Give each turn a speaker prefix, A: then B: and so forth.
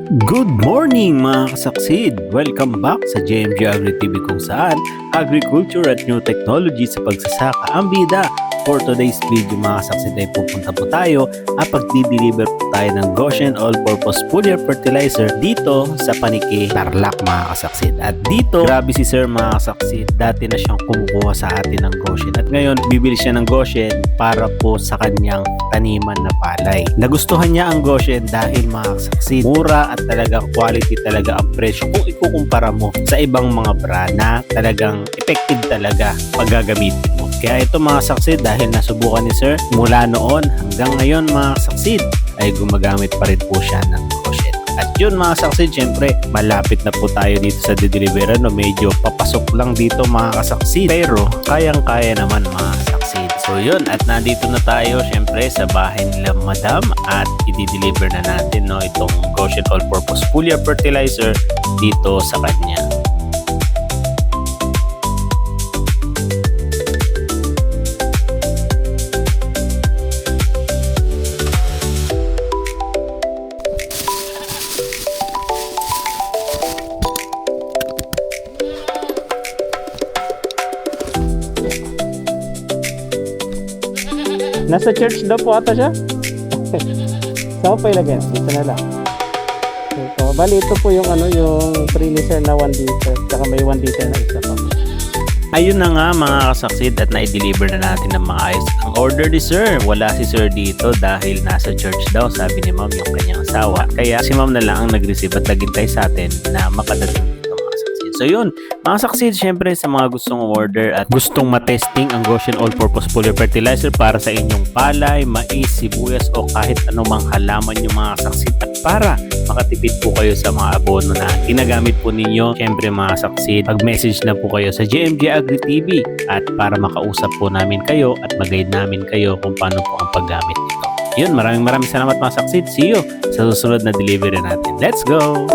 A: Good morning mga kasaksid! Welcome back sa JMG Agri TV kung saan agriculture at new technology sa pagsasaka ang bida. For today's video mga kasaksid ay pupunta po tayo at pagdi-deliver po tayo ng Goshen All-Purpose Foliar Fertilizer dito sa Paniki, Tarlac mga kasaksid. At dito, grabe si sir mga kasaksid, dati na siyang kumukuha sa atin ng Goshen at ngayon bibili siya ng Goshen para po sa kanyang taniman na palay. Nagustuhan niya ang Goshen dahil mga kasaksid, mura at talaga quality talaga ang presyo kung ikukumpara mo sa ibang mga brand na talagang effective talaga pag gagamitin mo. Kaya ito mga saksid, dahil nasubukan ni sir mula noon hanggang ngayon mga saksid ay gumagamit pa rin po siya ng Goshen. At yun mga saksid, syempre malapit na po tayo dito sa delivery, no? Medyo papasok lang dito mga kasaksid pero kayang-kaya naman mga saksid. So yun, at nandito na tayo syempre sa bahay nila madam at i-deliver na natin, no, itong Goshen All-Purpose Foliar Fertilizer dito sa kanya.
B: Nasa church daw po ata siya. Saan ko pa ilagyan? Dito na lang. Ito. Bali ito po yung yung 3 liter na 1 liter. Saka may 1 liter na isa pa.
A: Ayun na nga mga kasaksid at na-deliver na natin ng maayos ang order ni sir. Wala si sir dito dahil nasa church daw, sabi ni ma'am yung kanyang asawa. Kaya si ma'am na lang ang nag-receive at naghintay sa atin na makadating dito mga saksid. So yun, mga saksid, syempre sa mga gustong order at gustong matesting ang Goshen All-Purpose Foliar Fertilizer para sa inyong palay, mais, sibuyas o kahit anumang halaman yung mga saksid at para makatipid po kayo sa mga abono na ginagamit po ninyo. Syempre mga saksid, mag-message na po kayo sa JMG Agri TV at para makausap po namin kayo at mag-guide namin kayo kung paano po ang paggamit nito. Yun, maraming salamat mga saksid. See you sa susunod na delivery natin. Let's go!